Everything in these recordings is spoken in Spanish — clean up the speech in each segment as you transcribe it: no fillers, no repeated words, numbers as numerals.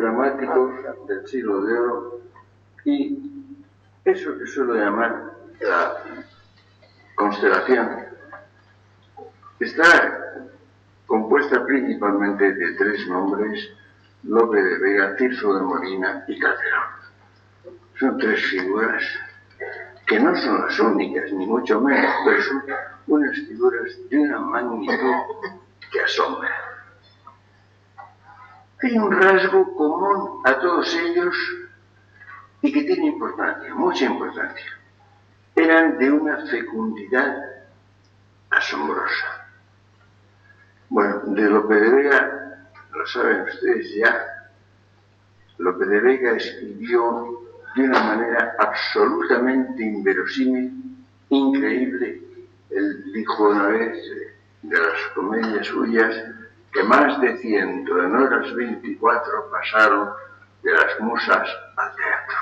dramáticos del siglo de oro y eso que suelo llamar la constelación está compuesta principalmente de tres nombres: Lope de Vega, Tirso de Molina y Calderón. Son tres figuras que no son las únicas, ni mucho menos, pero son unas figuras de una magnitud que asombra. Hay un rasgo común a todos ellos y que tiene importancia, mucha importancia. Eran de una fecundidad asombrosa. Bueno, de Lope de Vega, lo saben ustedes ya, Lope de Vega escribió de una manera absolutamente inverosímil, increíble. Él dijo una vez de las comedias suyas que más de 100 en horas 24 pasaron de las musas al teatro.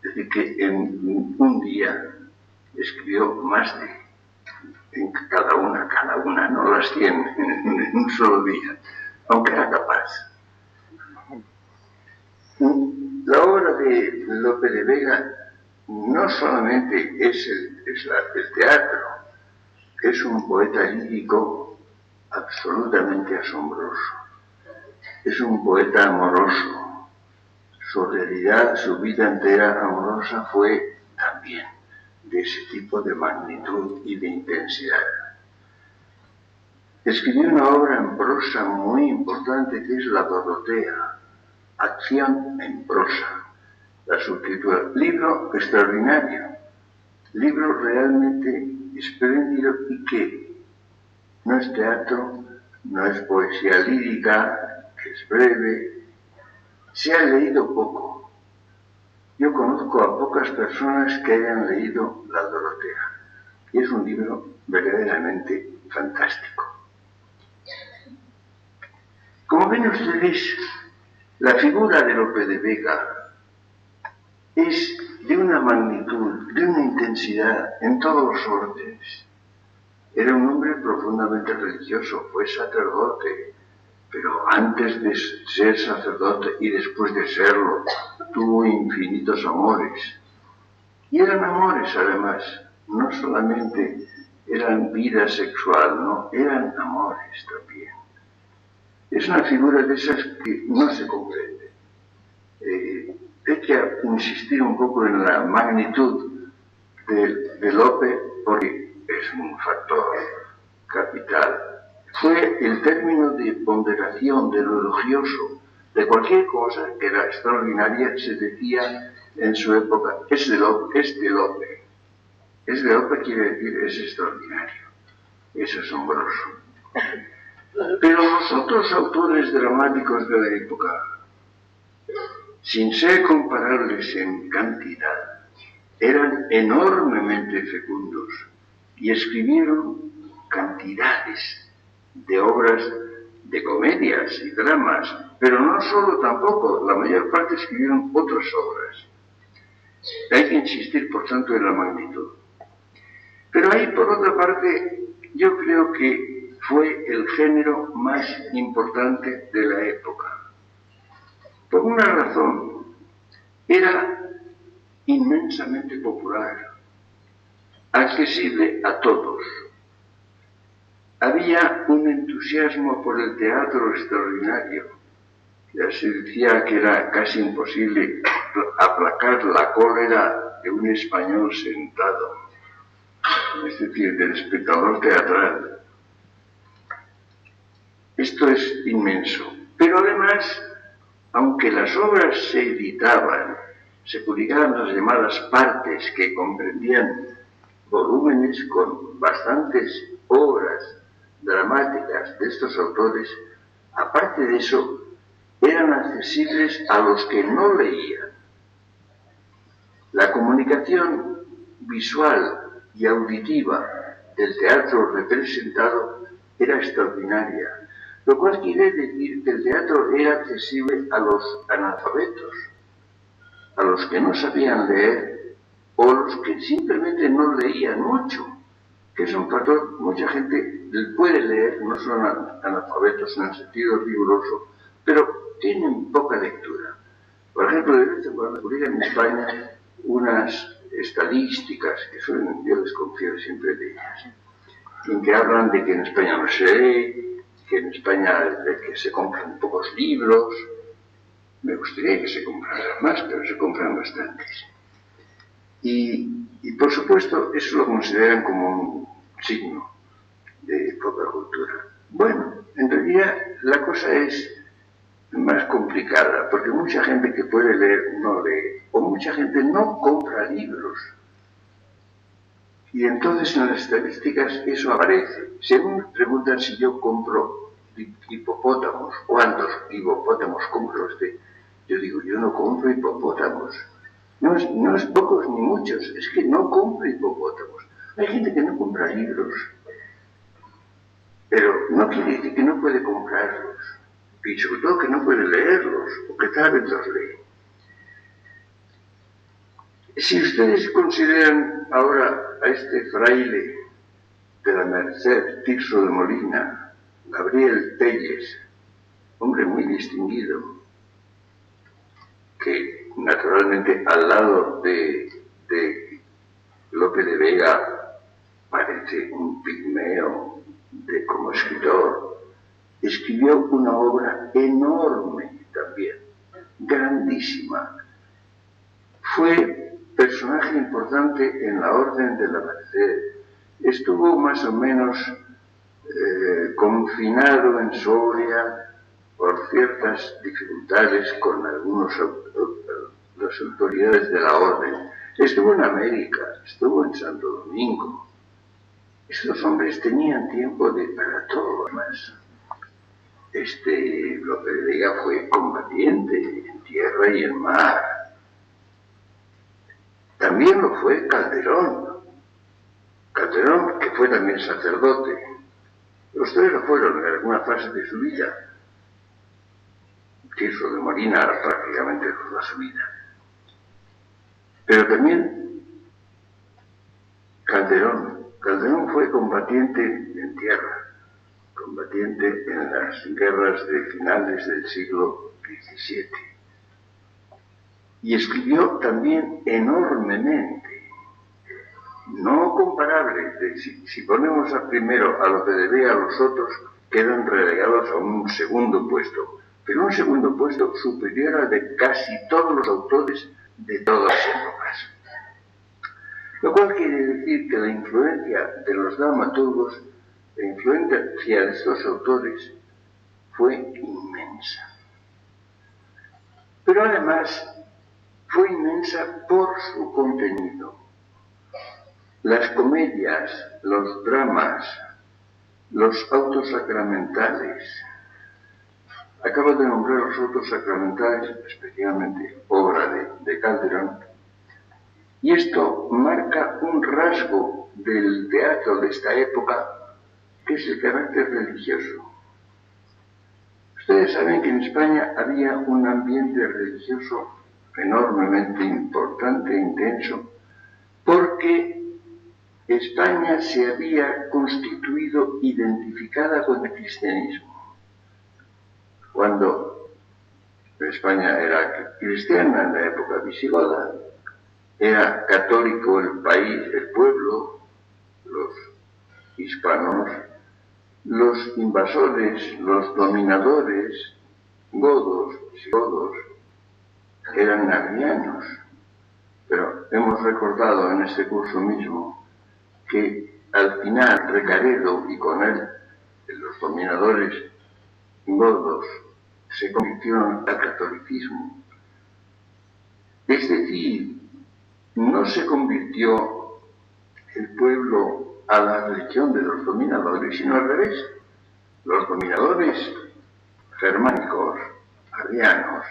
Es decir, que en un día escribió más de en cada una, no las 100 en un solo día, aunque era capaz. La obra de Lope de Vega no solamente es el teatro, es un poeta lírico absolutamente asombroso, es un poeta amoroso. Su realidad, su vida entera amorosa fue también de ese tipo de magnitud y de intensidad. Escribió una obra en prosa muy importante que es La Dorotea, acción en prosa. La subtitula libro extraordinario, libro realmente espléndido y que no es teatro, no es poesía lírica, que es breve. Se ha leído poco. Yo conozco a pocas personas que hayan leído La Dorotea y es un libro verdaderamente fantástico. Como ven ustedes, la figura de Lope de Vega es de una magnitud, de una intensidad en todos los órdenes. Era un hombre profundamente religioso, fue sacerdote, pero antes de ser sacerdote y después de serlo, tuvo infinitos amores. Y eran amores, además, no solamente eran vida sexual, no, eran amores también. Es una figura de esas que no se comprende. Hay que insistir un poco en la magnitud de Lope porque es un factor capital. Fue el término de ponderación, de lo elogioso, de cualquier cosa que era extraordinaria, se decía en su época, es de Lope. Es de Lope quiere decir es extraordinario, es asombroso. Pero los otros autores dramáticos de la época, sin ser comparables en cantidad, eran enormemente fecundos y escribieron cantidades de obras, de comedias y dramas, pero no solo tampoco, la mayor parte escribieron otras obras. Hay que insistir, por tanto, en la magnitud. Pero ahí, por otra parte, yo creo que fue el género más importante de la época. Por una razón, era inmensamente popular, accesible a todos. Había un entusiasmo por el teatro extraordinario. Ya se decía que era casi imposible aplacar la cólera de un español sentado, es decir, del espectador teatral. Esto es inmenso. Pero además, aunque las obras se editaban, se publicaban las llamadas partes que comprendían volúmenes con bastantes obras dramáticas de estos autores, aparte de eso, eran accesibles a los que no leían. La comunicación visual y auditiva del teatro representado era extraordinaria, lo cual quiere decir que el teatro era accesible a los analfabetos, a los que no sabían leer o los que simplemente no leían mucho, que es un factor. Mucha gente puede leer, no son analfabetos en el sentido riguroso, pero tienen poca oír en España unas estadísticas, que son, yo desconfío siempre de ellas, en que hablan de que en España no se lee, que en España que se compran pocos libros. Me gustaría que se compraran más, pero se compran bastantes. Y por supuesto, eso lo consideran como un signo de poca cultura. Bueno, en realidad la cosa es más complicada, porque mucha gente que puede leer no lee, o mucha gente no compra libros. Y entonces en las estadísticas eso aparece. Si a mí me preguntan si yo compro hipopótamos, ¿cuántos hipopótamos compro usted? Yo digo, yo no compro hipopótamos. No es pocos ni muchos, es que no compro hipopótamos. Hay gente que no compra libros, pero no quiere decir que no puede comprarlos. Y sobre todo que no puede leerlos, o que tal vez los lee. Si ustedes consideran ahora a este fraile de la Merced, Tirso de Molina, Gabriel Telles, hombre muy distinguido, que naturalmente al lado de Lope de Vega parece un pigmeo como escritor, escribió una obra enorme también, grandísima. Fue personaje importante en la Orden de la Merced. Estuvo más o menos confinado en Soria por ciertas dificultades con las autoridades de la Orden. Estuvo en América, estuvo en Santo Domingo. Estos hombres tenían tiempo para todo lo más. Lope de Vega fue combatiente en tierra y en mar. También lo fue Calderón. Calderón, que fue también sacerdote. Ustedes lo fueron en alguna fase de su vida. Tirso de Molina prácticamente toda su vida. Pero también Calderón fue combatiente en tierra, combatiente en las guerras de finales del siglo XVII. Y escribió también enormemente, no comparable. Si ponemos primero a Lope de Vega, los otros quedan relegados a un segundo puesto, pero un segundo puesto superior al de casi todos los autores de todas las épocas. Lo cual quiere decir que la influencia de los dramaturgos, la influencia de estos autores, fue inmensa. Pero además fue inmensa por su contenido. Las comedias, los dramas, los autos sacramentales. Acabo de nombrar los autos sacramentales, especialmente obra de Calderón. Y esto marca un rasgo del teatro de esta época, que es el carácter religioso. Ustedes saben que en España había un ambiente religioso enormemente importante e intenso, porque España se había constituido identificada con el cristianismo. Cuando España era cristiana en la época visigoda, era católico el país, el pueblo, los hispanos, los invasores, los dominadores, godos, visigodos, eran arrianos. Pero hemos recordado en este curso mismo que al final Recaredo y con él los dominadores godos se convirtieron al catolicismo. Es decir, no se convirtió el pueblo a la religión de los dominadores, sino al revés. Los dominadores germánicos, arrianos,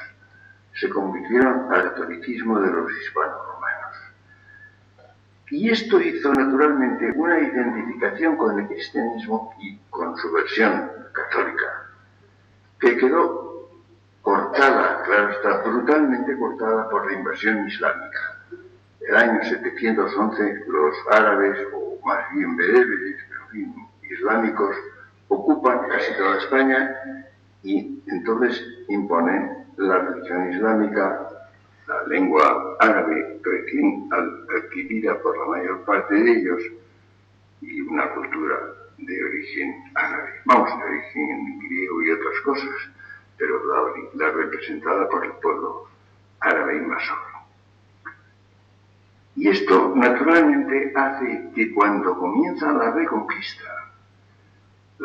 se convirtieron al catolicismo de los hispano-romanos. Y esto hizo naturalmente una identificación con el cristianismo y con su versión católica, que quedó cortada, claro está, brutalmente cortada por la invasión islámica. El año 711 los árabes, o más bien bereberes, pero en fin, islámicos, ocupan casi toda España y entonces imponen la religión islámica la lengua árabe recién adquirida por la mayor parte de ellos y una cultura de origen árabe, vamos, de origen griego y otras cosas, pero la representada por el pueblo árabe invasor. Y esto naturalmente hace que cuando comienza la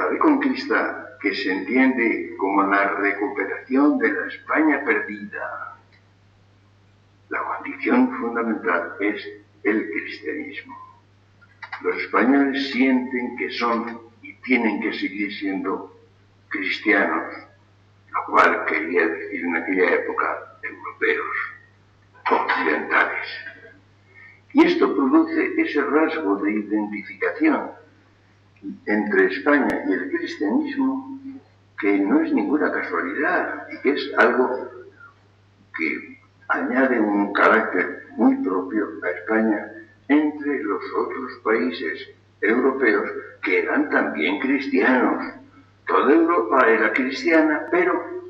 Reconquista que se entiende como la recuperación de la España perdida, la condición fundamental es el cristianismo. Los españoles sienten que son y tienen que seguir siendo cristianos, lo cual quería decir en aquella época europeos, occidentales. Y esto produce ese rasgo de identificación entre España y el cristianismo que no es ninguna casualidad y que es algo que añade un carácter muy propio a España entre los otros países europeos que eran también cristianos. Toda Europa era cristiana, pero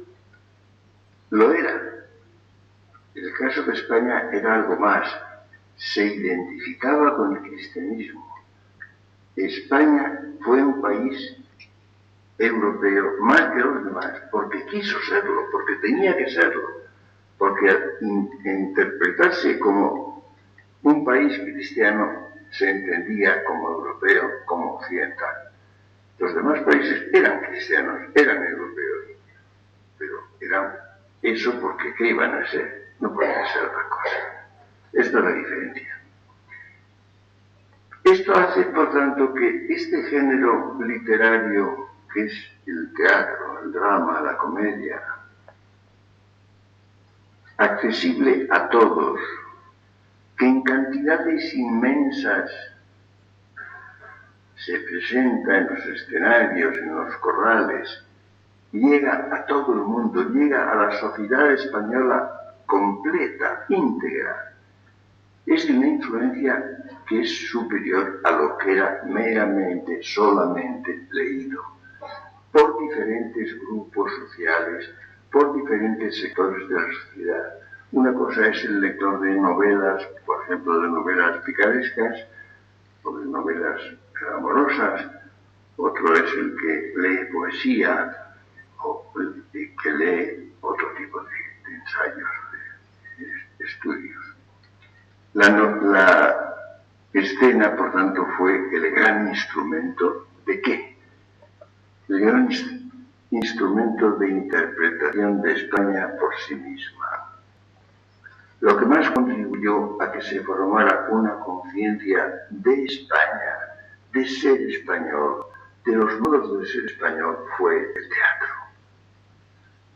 lo era. El caso de España era algo más. Se identificaba con el cristianismo. España fue un país europeo más que los demás, porque quiso serlo, porque tenía que serlo, porque al interpretarse como un país cristiano se entendía como europeo, como occidental. Los demás países eran cristianos, eran europeos, pero eran eso porque ¿qué iban a ser? No podían ser otra cosa. Esta es la diferencia. Esto hace, por tanto, que este género literario, que es el teatro, el drama, la comedia, accesible a todos, que en cantidades inmensas se presenta en los escenarios, en los corrales, llega a todo el mundo, llega a la sociedad española completa, íntegra. Es de una influencia que es superior a lo que era meramente, solamente leído por diferentes grupos sociales, por diferentes sectores de la sociedad. Una cosa es el lector de novelas, por ejemplo, de novelas picarescas o de novelas amorosas, otro es el que lee poesía o el que lee otro tipo de ensayos, de estudios. La escena, por tanto, fue el gran instrumento ¿de qué? El gran instrumento de interpretación de España por sí misma. Lo que más contribuyó a que se formara una conciencia de España, de ser español, de los modos de ser español, fue el teatro.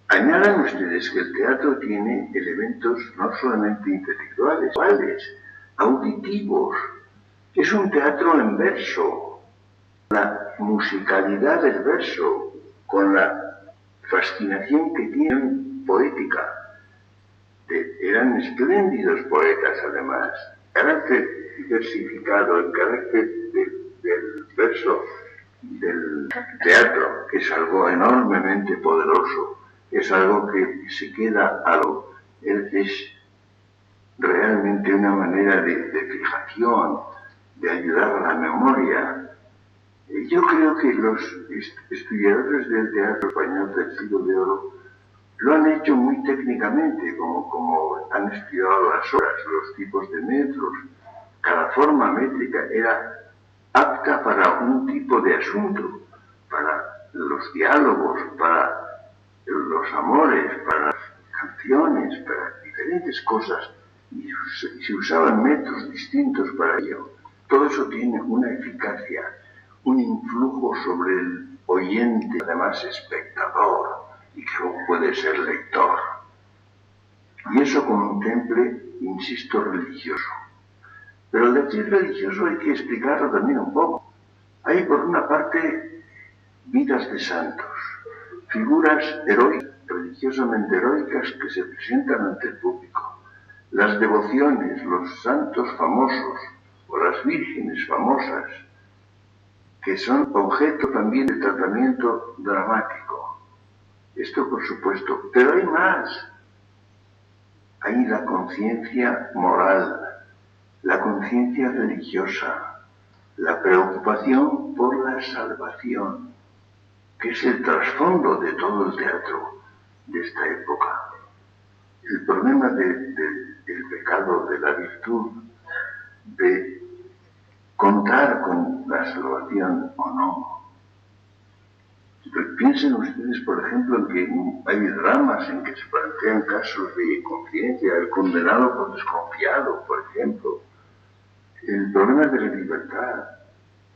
Añadan ustedes que el teatro tiene elementos no solamente intelectuales, auditivos. Es un teatro en verso, la musicalidad del verso, con la fascinación que tienen poética. Eran espléndidos poetas, además. El carácter diversificado, el carácter del verso del teatro, que es algo enormemente poderoso, es algo que se queda a lo... Es realmente una manera de fijación, de ayudar a la memoria. Yo creo que los estudiadores del teatro español del siglo de oro lo han hecho muy técnicamente, como han estudiado las obras, los tipos de metros. Cada forma métrica era apta para un tipo de asunto, para los diálogos, para los amores, para las canciones, para diferentes cosas, y se usaban métodos distintos para ello. Todo eso tiene una eficacia, un influjo sobre el oyente, además espectador, y que luego puede ser lector. Y eso con un temple, insisto, religioso. Pero al decir religioso hay que explicarlo también un poco. Hay, por una parte, vidas de santos, figuras heroicas, religiosamente heroicas, que se presentan ante el público. Las devociones, los santos famosos o las vírgenes famosas, que son objeto también de tratamiento dramático. Esto por supuesto, pero hay ahí la conciencia moral, la conciencia religiosa, la preocupación por la salvación, que es el trasfondo de todo el teatro de esta época. El problema del pecado, de la virtud, de contar con la salvación o no. Piensen ustedes, por ejemplo, en que hay dramas en que se plantean casos de conciencia, el condenado por desconfiado, por ejemplo. El problema de la libertad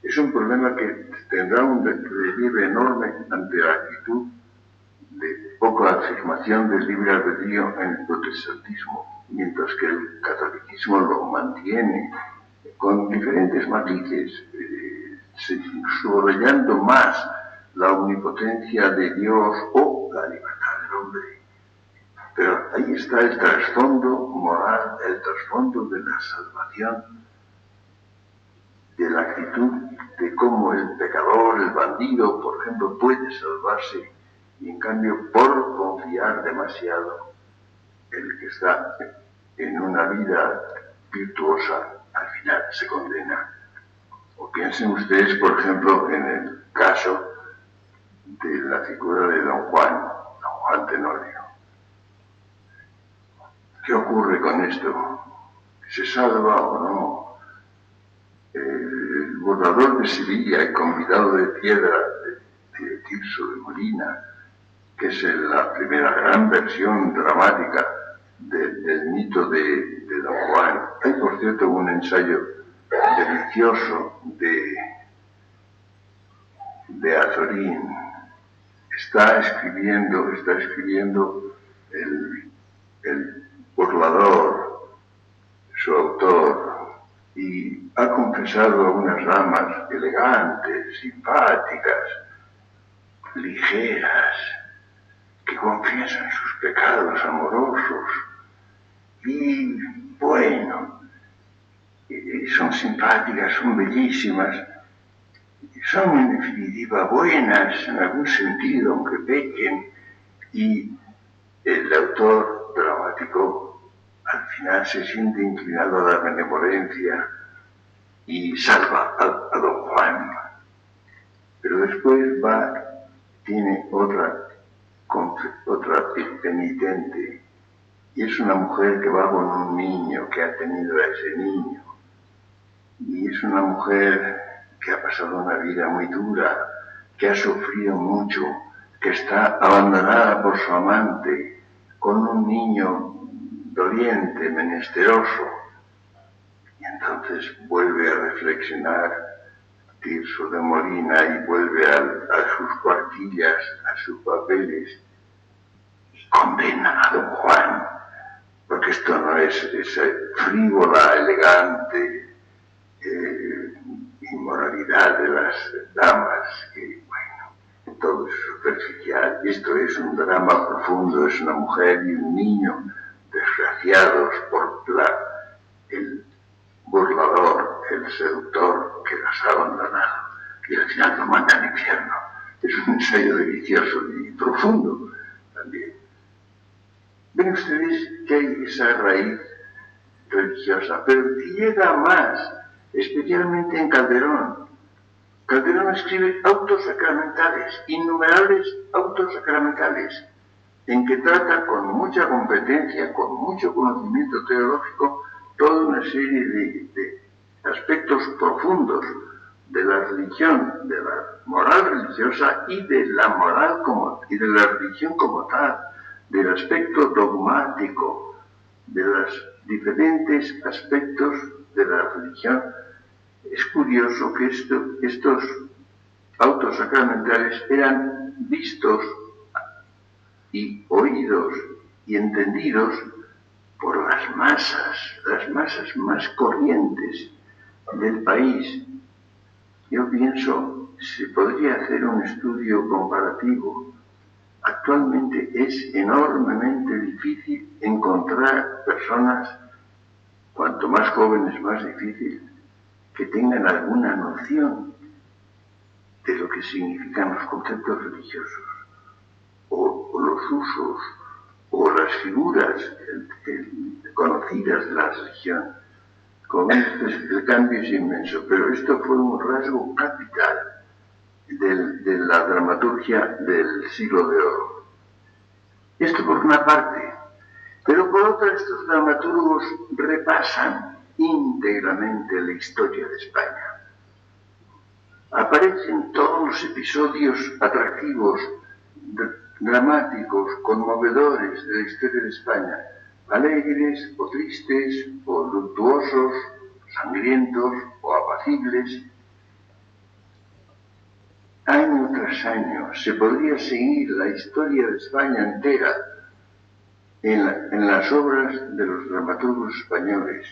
es un problema que tendrá un relieve enorme ante la actitud de poca afirmación del libre albedrío en el protestantismo, mientras que el catolicismo lo mantiene con diferentes matices, subrayando más la omnipotencia de Dios o la libertad del hombre. Pero ahí está el trasfondo moral, el trasfondo de la salvación, de la actitud de cómo el pecador, el bandido, por ejemplo, puede salvarse, y en cambio, por confiar demasiado, el que está en una vida virtuosa, al final se condena. O piensen ustedes, por ejemplo, en el caso de la figura de Don Juan Tenorio. ¿Qué ocurre con esto? ¿Se salva o no? El bordador de Sevilla, el convidado de piedra de Tirso de Molina, que es la primera gran versión dramática del mito de Don Juan. Hay, por cierto, un ensayo delicioso de Azorín. Está escribiendo el burlador, su autor, y ha confesado a unas damas elegantes, simpáticas, ligeras, que confiesan sus pecados amorosos, y bueno, y son simpáticas, son bellísimas, son en definitiva buenas en algún sentido, aunque pequen, y el autor dramático al final se siente inclinado a la benevolencia y salva a Don Juan. Pero después tiene otra penitente, y es una mujer que va con un niño, que ha tenido a ese niño, y es una mujer que ha pasado una vida muy dura, que ha sufrido mucho, que está abandonada por su amante, con un niño doliente, menesteroso. Y entonces vuelve a reflexionar Tirso de Molina y vuelve a sus cuartillas, a sus papeles, y condena a Don Juan, porque esto no es esa frívola, elegante inmoralidad de las damas, que bueno, todo es superficial. Esto es un drama profundo, es una mujer y un niño desgraciados por el burlador, el seductor que las ha abandonado, y al final lo manda al infierno. Es un ensayo delicioso y profundo también. Ven ustedes que hay esa raíz religiosa, pero llega más, especialmente en Calderón. Calderón escribe autos sacramentales, innumerables autos sacramentales, en que trata con mucha competencia, con mucho conocimiento teológico, toda una serie de aspectos profundos de la religión, de la moral religiosa y de la religión como tal, del aspecto dogmático, de los diferentes aspectos de la religión. Es curioso que estos autos sacramentales eran vistos y oídos y entendidos por las masas más corrientes del país. Yo pienso, se podría hacer un estudio comparativo. Actualmente es enormemente difícil encontrar personas, cuanto más jóvenes más difícil, que tengan alguna noción de lo que significan los conceptos religiosos, o los usos, o las figuras, conocidas de la religión. Como ves, el cambio es inmenso, pero esto fue un rasgo capital de la dramaturgia del siglo de oro. Esto por una parte, pero por otra estos dramaturgos repasan íntegramente la historia de España. Aparecen todos los episodios atractivos, dramáticos, conmovedores de la historia de España, alegres o tristes, o luctuosos, sangrientos o apacibles. Año tras año se podría seguir la historia de España entera en las obras de los dramaturgos españoles,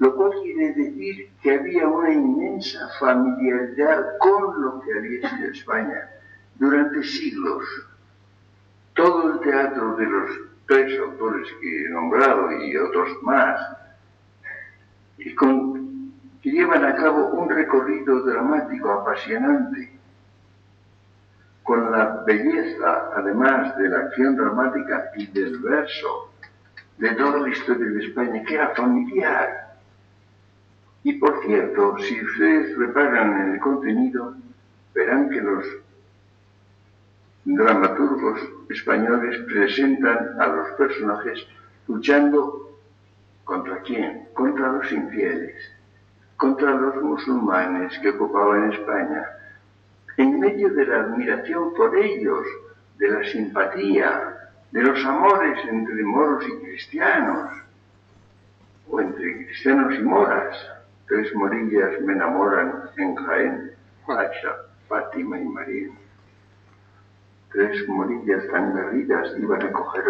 lo cual quiere decir que había una inmensa familiaridad con lo que había sido España durante siglos. Todo el teatro de los tres autores que he nombrado y otros más, que llevan a cabo un recorrido dramático apasionante, con la belleza, además de la acción dramática y del verso, de toda la historia de España, que era familiar. Y por cierto, si ustedes reparan en el contenido, verán que los dramaturgos españoles presentan a los personajes luchando ¿contra quién? Contra los infieles, contra los musulmanes que ocupaban España, en medio de la admiración por ellos, de la simpatía, de los amores entre moros y cristianos, o entre cristianos y moras. 3 morillas me enamoran en Jaén, Aisha, Fátima y María. 3 morillas tan garridas iban a coger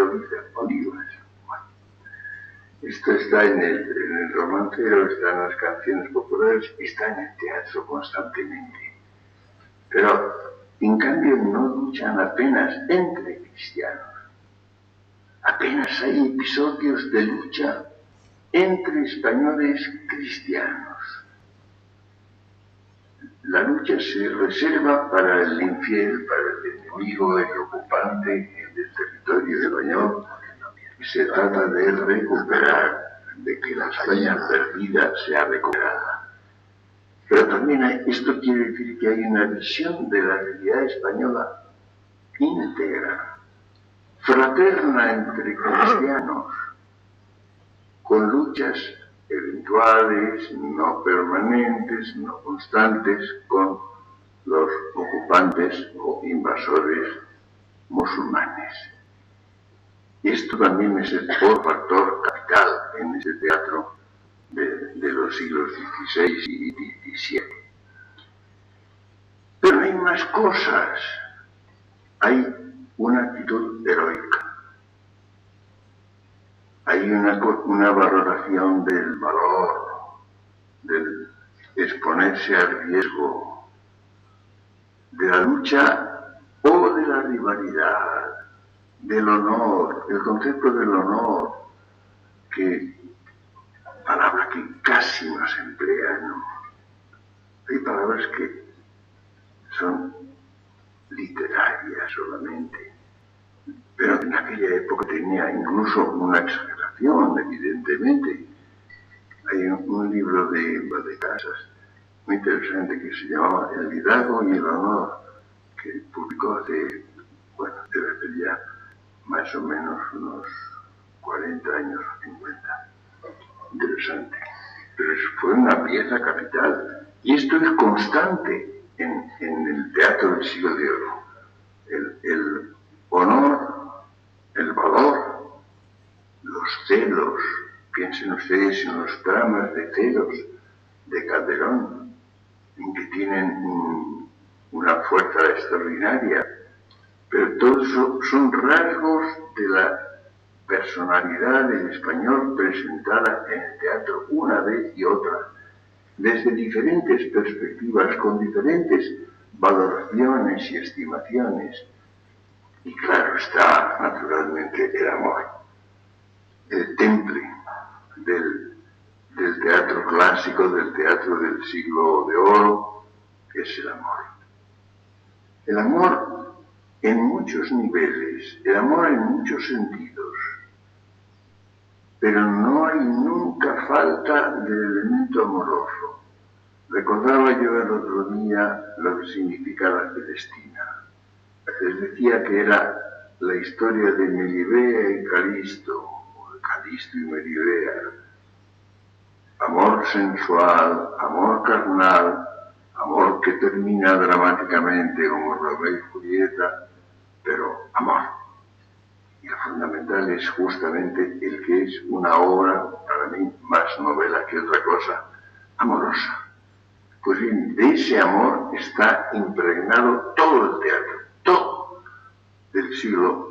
olivas. Bueno, esto está en el romancero, está en las canciones populares, está en el teatro constantemente. Pero, en cambio, no luchan apenas entre cristianos. Apenas hay episodios de lucha entre españoles cristianos. La lucha se reserva para el infiel, para el enemigo, el ocupante del territorio español. Se trata de recuperar, de que la España perdida sea recuperada. Pero también esto quiere decir que hay una visión de la realidad española íntegra, fraterna entre cristianos, con luchas eventuales, no permanentes, no constantes, con los ocupantes o invasores musulmanes. Y esto también es el factor capital en ese teatro de los siglos XVI y XVII. Pero hay más cosas. Hay una actitud heroica. Hay una valoración del valor, del exponerse al riesgo, de la lucha o de la rivalidad, del honor, el concepto del honor, palabra que casi no se emplea, ¿no? Hay palabras que son literarias solamente, pero en aquella época tenía incluso una exageración, evidentemente. Hay un libro de Casas muy interesante que se llamaba El liderazgo y el honor, que publicó hace, debe ser ya más o menos unos 40 años o 50. Interesante. Pero fue una pieza capital. Y esto es constante en el teatro del siglo de oro. El honor, el valor, los celos. Piensen ustedes en los dramas de celos de Calderón, en que tienen una fuerza extraordinaria. Pero todo eso son rasgos de la personalidad del español presentada en el teatro una vez y otra, desde diferentes perspectivas, con diferentes valoraciones y estimaciones. Y claro está, naturalmente, el amor, el temple del teatro clásico, del teatro del siglo de oro, que es el amor. El amor en muchos niveles, el amor en muchos sentidos. pero no hay nunca falta del elemento amoroso. Recordaba yo el otro día lo que significa la Celestina. Les decía que era la historia de Melibea y Calisto, o de Calisto y Melibea. Amor sensual, amor carnal, amor que termina dramáticamente como Romeo y Julieta, pero amor. Y lo fundamental es justamente el que es una obra, para mí, más novela que otra cosa, amorosa. Pues bien, de ese amor está impregnado todo el teatro, todo del siglo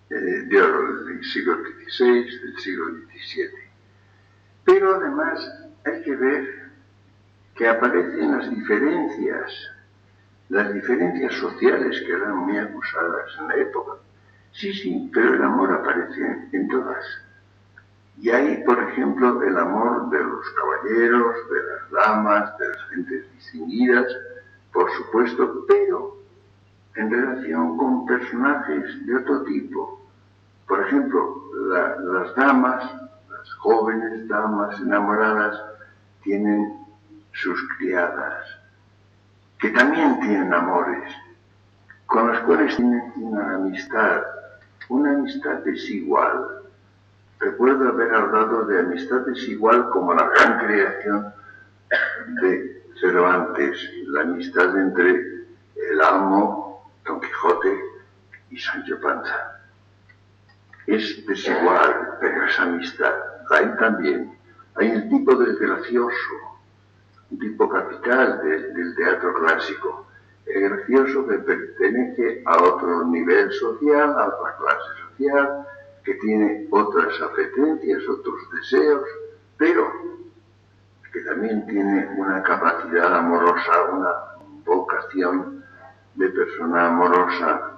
de oro, del siglo XVI, del siglo XVII. Pero además hay que ver que aparecen las diferencias sociales que eran muy acusadas en la época. Sí, pero el amor aparece en todas. Y hay, por ejemplo, el amor de los caballeros, de las damas, de las gentes distinguidas, por supuesto, pero en relación con personajes de otro tipo. Por ejemplo, las damas, las jóvenes damas enamoradas, tienen sus criadas, que también tienen amores, con las cuales tienen una amistad desigual. Recuerdo haber hablado de amistad desigual como la gran creación de Cervantes, la amistad entre el amo, Don Quijote, y Sancho Panza. Es desigual, pero es amistad. Hay también, hay el tipo del gracioso, un tipo capital del teatro clásico. El gracioso que pertenece a otro nivel social, a otra clase social, que tiene otras apetencias, otros deseos, pero que también tiene una capacidad amorosa, una vocación de persona amorosa,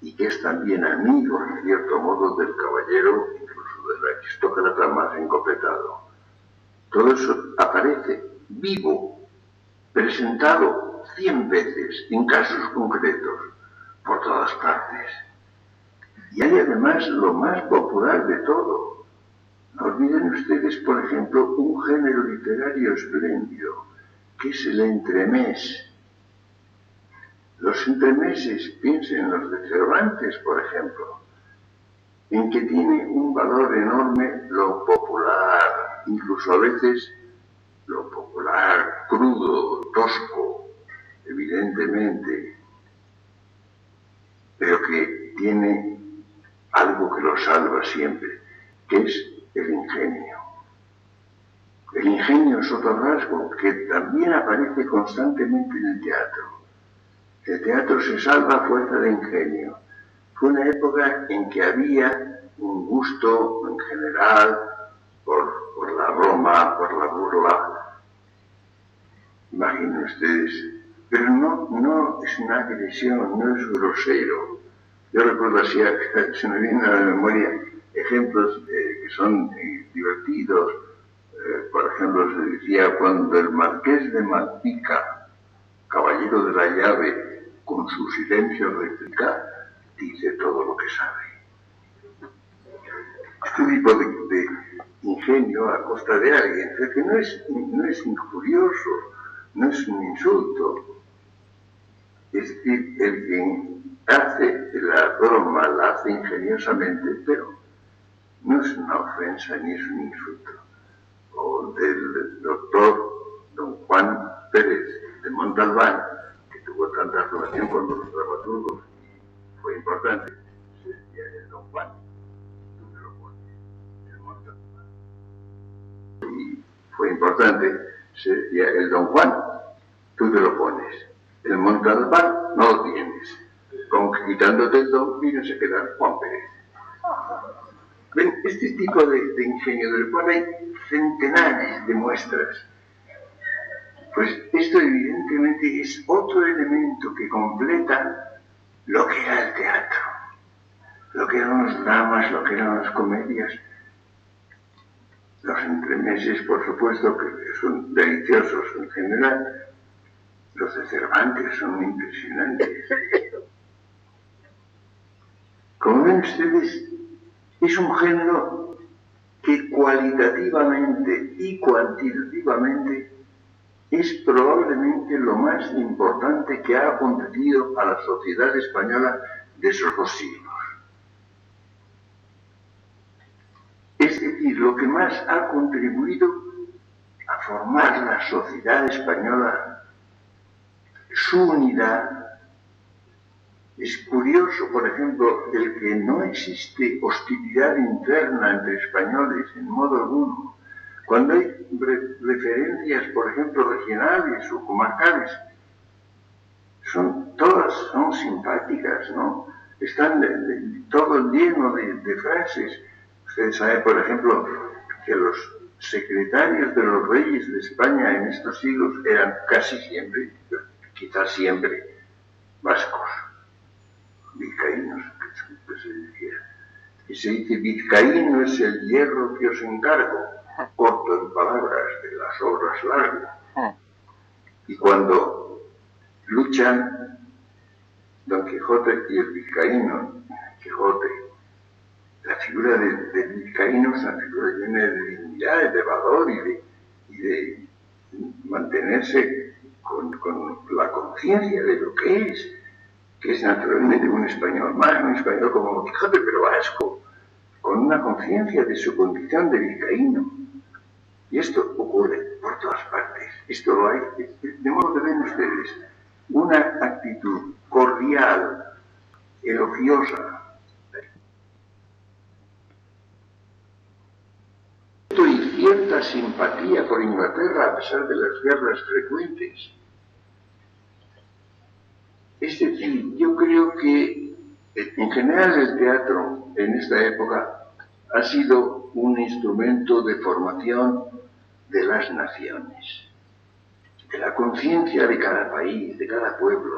y que es también amigo, en cierto modo, del caballero, incluso del aristócrata más encopetado. Todo eso aparece vivo, presentado 100 veces, en casos concretos, por todas partes. Y hay además lo más popular de todo. No olviden ustedes, por ejemplo, un género literario espléndido, que es el entremés. Los entremeses, piensen en los de Cervantes, por ejemplo, en que tiene un valor enorme lo popular, incluso a veces lo popular, crudo, tosco, evidentemente, pero que tiene algo que lo salva siempre, que es el ingenio. El ingenio es otro rasgo que también aparece constantemente en el teatro. El teatro se salva a fuerza de ingenio. Fue una época en que había un gusto en general por la broma, por la burla. Imaginen ustedes, pero no es una agresión, no es grosero. Yo recuerdo así, se me viene a la memoria ejemplos que son divertidos. Por ejemplo, se decía cuando el marqués de Malpica, caballero de la llave, con su silencio replica, dice todo lo que sabe. Este tipo de ingenio a costa de alguien, o sea, que no es injurioso, no es un insulto. Es decir, el que hace la broma la hace ingeniosamente, pero no es una ofensa ni es un insulto. O del doctor don Juan Pérez de Montalbán, que tuvo tanta relación con los dramaturgos y fue importante, se decía el don Juan, tú te lo pones, el Montalbán. Y fue importante, se decía el don Juan, tú te lo pones, el Montalbán no lo tienes, con que quitándote el don vino se queda Juan Pérez. ¿Ven? Este tipo de ingenio del cual hay centenares de muestras. Pues esto evidentemente es otro elemento que completa lo que era el teatro, lo que eran los dramas, lo que eran las comedias. Los entremeses, por supuesto, que son deliciosos en general. Los de Cervantes son impresionantes. Como ven ustedes, es un género que cualitativamente y cuantitativamente es probablemente lo más importante que ha acontecido a la sociedad española de esos 2 siglos. Es decir, lo que más ha contribuido a formar la sociedad española, su unidad. Es curioso, por ejemplo, el que no existe hostilidad interna entre españoles en modo alguno. Cuando hay referencias, por ejemplo, regionales o comarcales, todas son simpáticas, ¿no? Están todo lleno de frases. Ustedes saben, por ejemplo, que los secretarios de los reyes de España en estos siglos eran casi siempre, quizás siempre, vascos, vizcaínos, que se decía. Y se dice, vizcaíno es el hierro que os encargo, corto en palabras de las obras largas. Y cuando luchan Don Quijote y el vizcaíno, Quijote, la figura del vizcaíno es una figura llena de dignidad, de valor y de mantenerse con la conciencia de lo que es naturalmente un español, más un español como Don Quijote, pero vasco, con una conciencia de su condición de vizcaíno. Y esto ocurre por todas partes. Esto lo hay, de modo que ven ustedes, una actitud cordial, elogiosa, y cierta simpatía por Inglaterra a pesar de las guerras frecuentes. Es decir, yo creo que en general el teatro en esta época ha sido un instrumento de formación de las naciones, de la conciencia de cada país, de cada pueblo,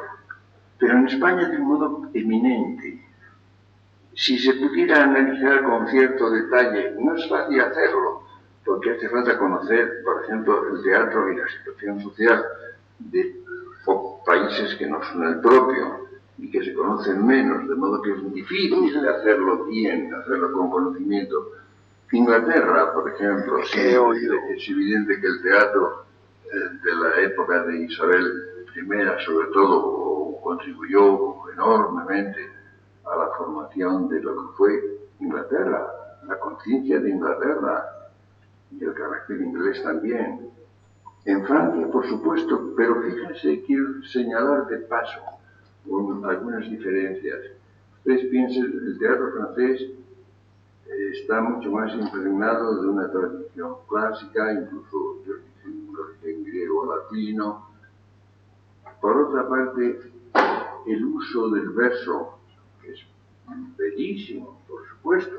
pero en España de un modo eminente. Si se pudiera analizar con cierto detalle, no es fácil hacerlo, porque hace falta conocer, por ejemplo, el teatro y la situación social de países que no son el propio y que se conocen menos, de modo que es difícil hacerlo bien, hacerlo con conocimiento. Inglaterra, por ejemplo, sí, es evidente que el teatro de la época de Isabel I, sobre todo, contribuyó enormemente a la formación de lo que fue Inglaterra, la conciencia de Inglaterra y el carácter inglés también. En Francia, por supuesto, pero fíjense, quiero señalar de paso algunas diferencias. Ustedes piensen, el teatro francés está mucho más impregnado de una tradición clásica, incluso yo en griego latino. Por otra parte, el uso del verso, que es bellísimo, por supuesto,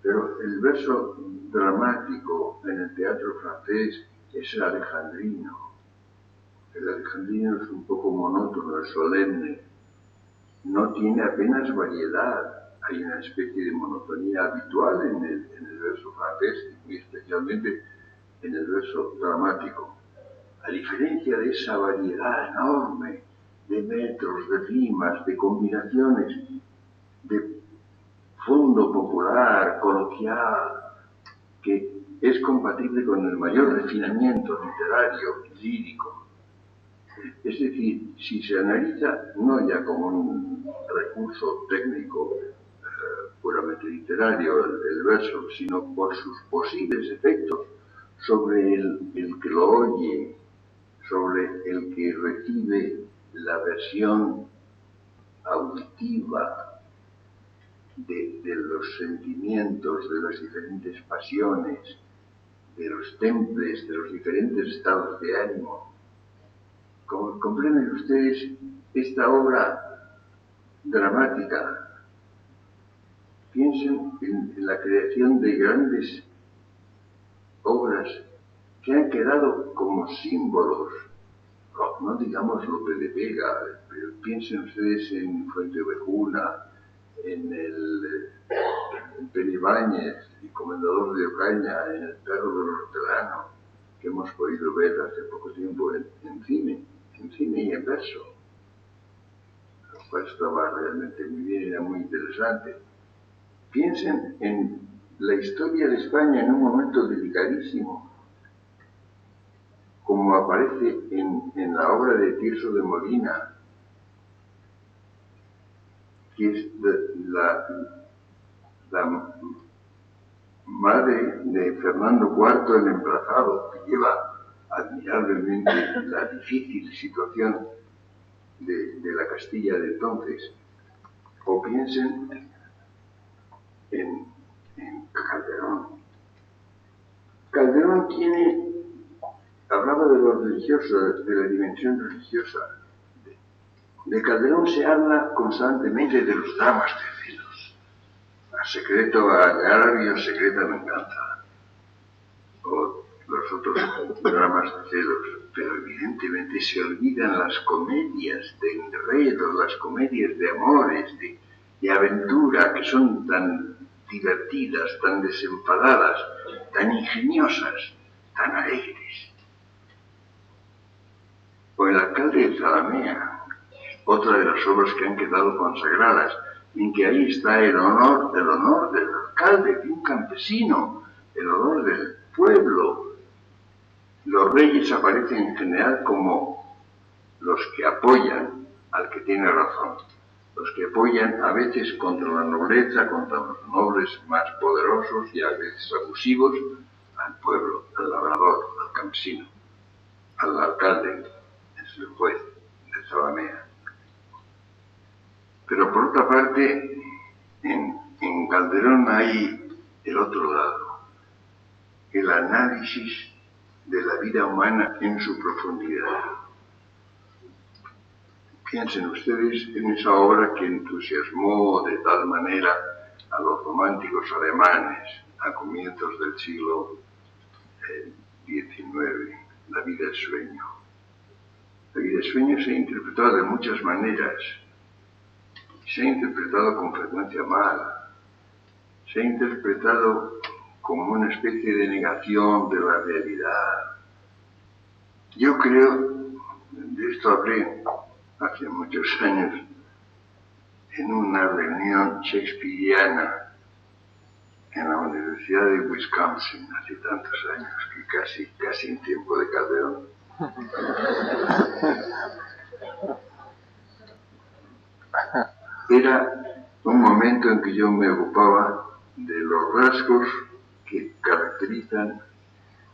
pero el verso dramático en el teatro francés es el alejandrino. El alejandrino es un poco monótono, es solemne, no tiene apenas variedad. Hay una especie de monotonía habitual en el verso francés, y especialmente en el verso dramático. A diferencia de esa variedad enorme de metros, de rimas, de combinaciones, de fondo popular, coloquial, que es compatible con el mayor refinamiento literario y lírico. Es decir, si se analiza no ya como un recurso técnico puramente literario el verso, sino por sus posibles efectos sobre el que lo oye, sobre el que recibe la versión auditiva de los sentimientos, de las diferentes pasiones, de los temples, de los diferentes estados de ánimo. Como comprenden ustedes, esta obra dramática, piensen en la creación de grandes obras que han quedado como símbolos, no digamos Lope de Vega, pero piensen ustedes en Fuenteovejuna, en el Peribáñez y Comendador de Ocaña, en El perro del hortelano, que hemos podido ver hace poco tiempo en cine y en verso, lo cual estaba realmente muy bien, era muy interesante. Piensen en la historia de España en un momento delicadísimo, como aparece en la obra de Tirso de Molina, que es la madre de Fernando IV el Emplazado, que lleva admirablemente la difícil situación de la Castilla de entonces, o piensen en Calderón. Calderón hablaba de lo religioso, de la dimensión religiosa. De Calderón se habla constantemente de los dramas de celos. A secreto agravio, secreta venganza. O los otros dramas de celos. Pero evidentemente se olvidan las comedias de enredo, las comedias de amores, de aventura, que son tan divertidas, tan desenfadadas, tan ingeniosas, tan alegres. O El alcalde de Zalamea, otra de las obras que han quedado consagradas, en que ahí está el honor del alcalde, de un campesino, el honor del pueblo. Los reyes aparecen en general como los que apoyan al que tiene razón, los que apoyan a veces contra la nobleza, contra los nobles más poderosos y a veces abusivos, al pueblo, al labrador, al campesino, al alcalde, es el juez de Zalamea. Pero por otra parte, en Calderón hay el otro lado, el análisis de la vida humana en su profundidad. Piensen ustedes en esa obra que entusiasmó de tal manera a los románticos alemanes a comienzos del siglo XIX, La vida es sueño. La vida es sueño se ha interpretado de muchas maneras. Se ha interpretado con frecuencia mal. Se ha interpretado como una especie de negación de la realidad. Yo creo, de esto hablé hace muchos años, en una reunión shakespeariana en la Universidad de Wisconsin, hace tantos años, que casi en tiempo de Calderón. Era un momento en que yo me ocupaba de los rasgos que caracterizan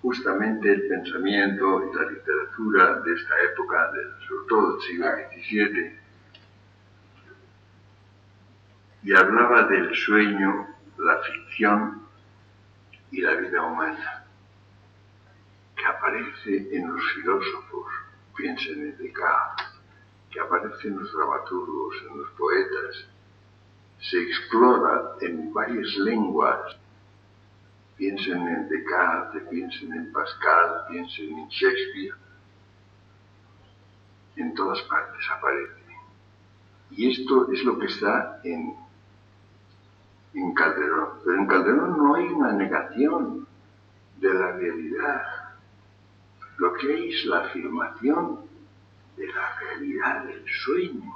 justamente el pensamiento y la literatura de esta época, sobre todo del siglo XVII, y hablaba del sueño, la ficción y la vida humana, que aparece en los filósofos, piensen en Descartes, que aparece en los dramaturgos, en los poetas, se explora en varias lenguas. Piensen en Descartes, piensen en Pascal, piensen en Shakespeare. En todas partes aparece. Y esto es lo que está en Calderón. Pero en Calderón no hay una negación de la realidad. Lo que hay es la afirmación de la realidad del sueño.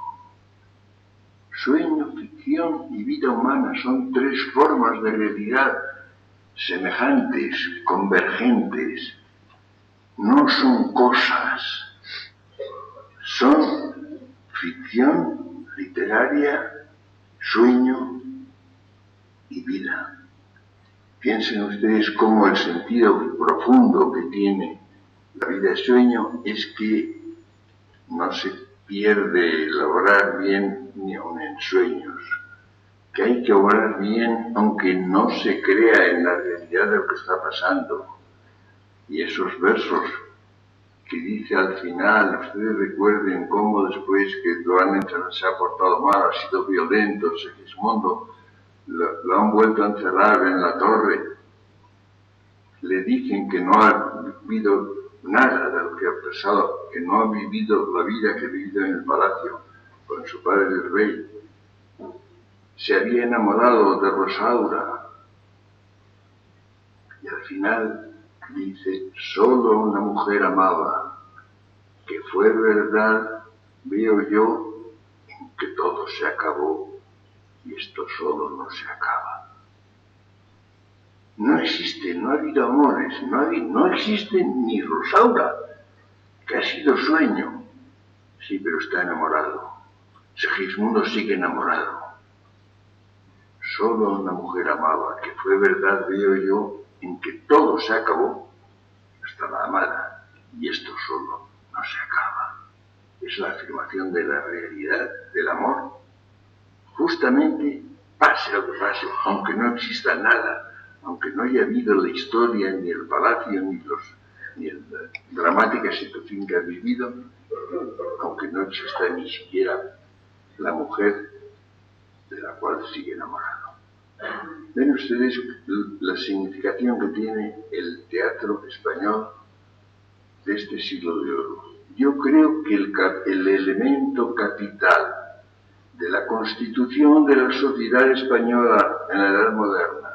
Sueño, ficción y vida humana son tres formas de realidad semejantes, convergentes. No son cosas, son ficción literaria, sueño y vida. Piensen ustedes cómo el sentido profundo que tiene la vida de sueño es que no se pierde el obrar bien ni aun en sueños, que hay que obrar bien aunque no se crea en la realidad de lo que está pasando. Y esos versos que dice al final, ustedes recuerden cómo después que Joan se ha portado mal, ha sido violento, Segismundo lo han vuelto a encerrar en la torre, le dicen que no ha vivido nada de lo que ha pasado, que no ha vivido la vida que ha vivido en el palacio con su padre el rey. Se había enamorado de Rosaura y al final dice, solo una mujer amaba, que fue verdad, veo yo, en que todo se acabó y esto solo no se acaba. no existe, no ha habido amores, no existe ni Rosaura, que ha sido sueño. Sí, pero está enamorado. Segismundo sigue enamorado. Solo una mujer amaba, que fue verdad, veo yo, en que todo se acabó, hasta la amada, y esto solo no se acaba. Es la afirmación de la realidad del amor. Justamente, pase lo que pase, aunque no exista nada, aunque no haya habido la historia, ni el palacio, ni la dramática situación que ha vivido, aunque no exista ni siquiera la mujer de la cual sigue enamorado. Ven ustedes la significación que tiene el teatro español de este siglo de oro. Yo creo que el elemento capital de la constitución de la sociedad española en la Edad Moderna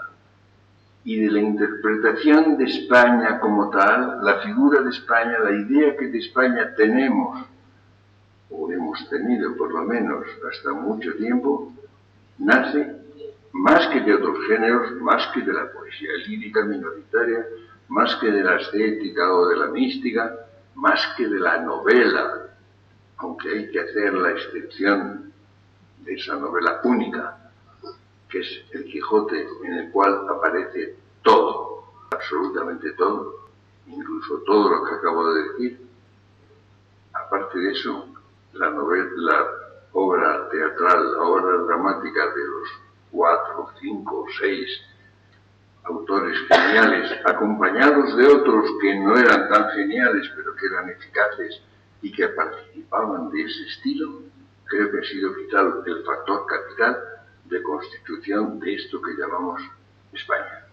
y de la interpretación de España como tal, la figura de España, la idea que de España tenemos, o hemos tenido por lo menos hasta mucho tiempo, nace más que de otros géneros, más que de la poesía lírica minoritaria, más que de la estética o de la mística, más que de la novela, aunque hay que hacer la excepción de esa novela única, que es El Quijote, en el cual aparece todo, absolutamente todo, incluso todo lo que acabo de decir. Aparte de eso, la obra teatral, la obra dramática de los 4, 5, 6 autores geniales, acompañados de otros que no eran tan geniales, pero que eran eficaces y que participaban de ese estilo, creo que ha sido vital el factor capital de constitución de esto que llamamos España.